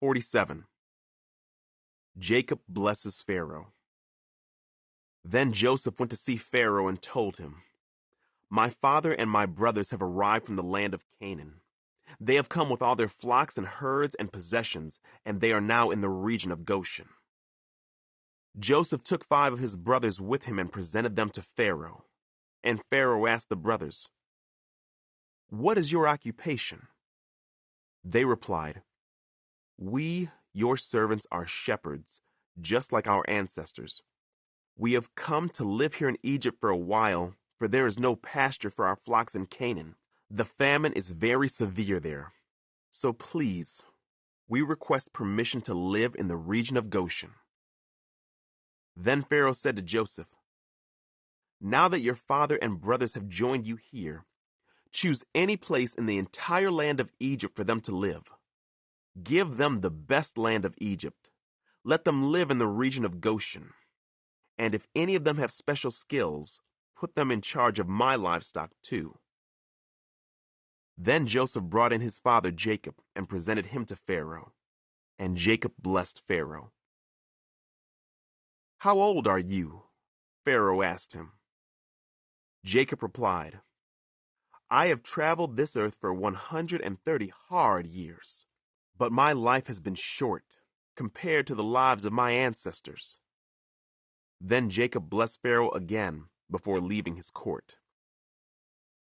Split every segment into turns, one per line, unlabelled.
47. Jacob blesses Pharaoh. Then Joseph went to see Pharaoh and told him, "My father and my brothers have arrived from the land of Canaan. They have come with all their flocks and herds and possessions, and they are now in the region of Goshen." Joseph took 5 of his brothers with him and presented them to Pharaoh. And Pharaoh asked the brothers, "What is your occupation?" They replied, "We, your servants, are shepherds, just like our ancestors. We have come to live here in Egypt for a while, for there is no pasture for our flocks in Canaan. The famine is very severe there. So please, we request permission to live in the region of Goshen." Then Pharaoh said to Joseph, "Now that your father and brothers have joined you here, choose any place in the entire land of Egypt for them to live. Give them the best land of Egypt. Let them live in the region of Goshen. And if any of them have special skills, put them in charge of my livestock too." Then Joseph brought in his father Jacob and presented him to Pharaoh. And Jacob blessed Pharaoh. "How old are you?" Pharaoh asked him. Jacob replied, "I have traveled this earth for 130 hard years, but my life has been short compared to the lives of my ancestors." Then Jacob blessed Pharaoh again before leaving his court.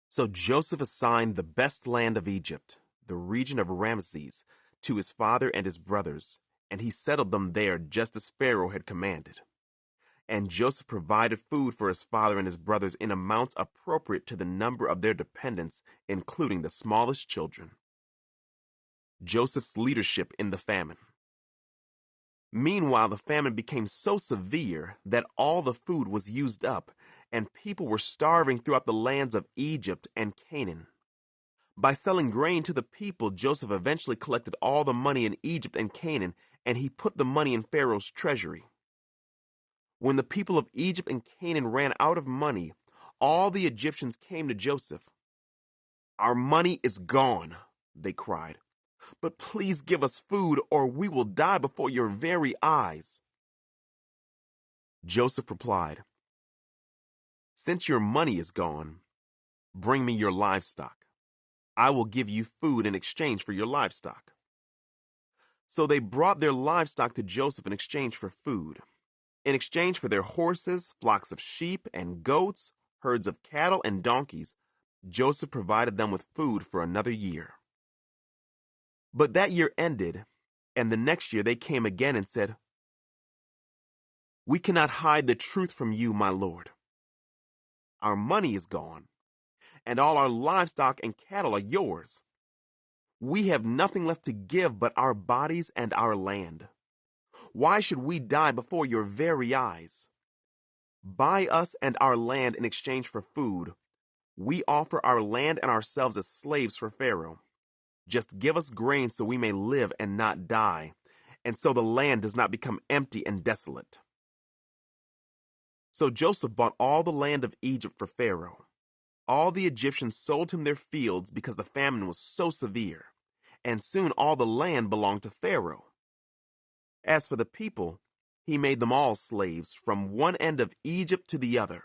So Joseph assigned the best land of Egypt, the region of Ramesses, to his father and his brothers, and he settled them there just as Pharaoh had commanded. And Joseph provided food for his father and his brothers in amounts appropriate to the number of their dependents, including the smallest children. Joseph's leadership in the famine. Meanwhile, the famine became so severe that all the food was used up, and people were starving throughout the lands of Egypt and Canaan. By selling grain to the people, Joseph eventually collected all the money in Egypt and Canaan, and he put the money in Pharaoh's treasury. When the people of Egypt and Canaan ran out of money, all the Egyptians came to Joseph. "Our money is gone," they cried. "But please give us food, or we will die before your very eyes." Joseph replied, "Since your money is gone, bring me your livestock. I will give you food in exchange for your livestock." So they brought their livestock to Joseph in exchange for food. In exchange for their horses, flocks of sheep and goats, herds of cattle and donkeys, Joseph provided them with food for another year. But that year ended, and the next year they came again and said, "We cannot hide the truth from you, my lord. Our money is gone, and all our livestock and cattle are yours. We have nothing left to give but our bodies and our land. Why should we die before your very eyes? Buy us and our land in exchange for food. We offer our land and ourselves as slaves for Pharaoh. Just give us grain so we may live and not die, and so the land does not become empty and desolate." So Joseph bought all the land of Egypt for Pharaoh. All the Egyptians sold him their fields because the famine was so severe, and soon all the land belonged to Pharaoh. As for the people, he made them all slaves from one end of Egypt to the other.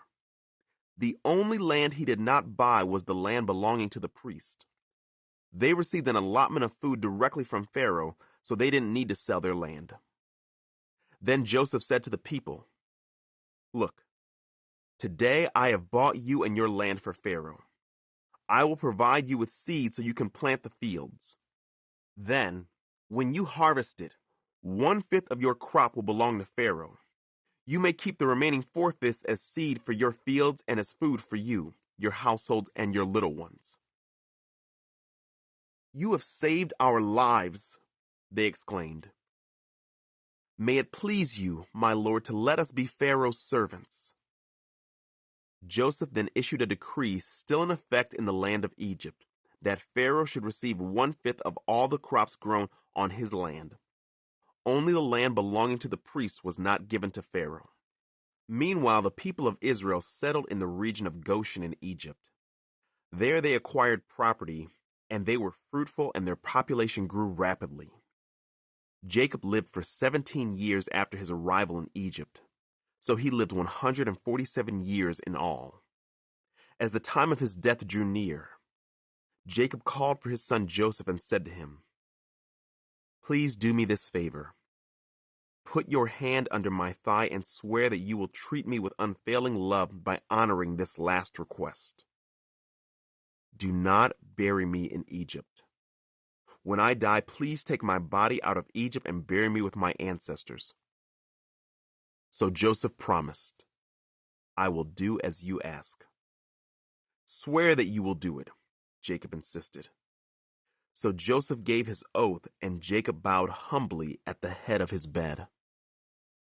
The only land he did not buy was the land belonging to the priest. They received an allotment of food directly from Pharaoh, so they didn't need to sell their land. Then Joseph said to the people, "Look, today I have bought you and your land for Pharaoh. I will provide you with seed so you can plant the fields. Then, when you harvest it, 1/5 of your crop will belong to Pharaoh. You may keep the remaining 4/5 as seed for your fields and as food for you, your household, and your little ones." "You have saved our lives," they exclaimed. "May it please you, my lord, to let us be Pharaoh's servants." Joseph then issued a decree still in effect in the land of Egypt, that Pharaoh should receive 1/5 of all the crops grown on his land. Only the land belonging to the priest was not given to Pharaoh. Meanwhile, the people of Israel settled in the region of Goshen in Egypt. There they acquired property, and they were fruitful and their population grew rapidly. Jacob lived for 17 years after his arrival in Egypt, so he lived 147 years in all. As the time of his death drew near, Jacob called for his son Joseph and said to him, "Please do me this favor. Put your hand under my thigh and swear that you will treat me with unfailing love by honoring this last request. Do not bury me in Egypt. When I die, please take my body out of Egypt and bury me with my ancestors." So Joseph promised, "I will do as you ask." "Swear that you will do it," Jacob insisted. So Joseph gave his oath, and Jacob bowed humbly at the head of his bed.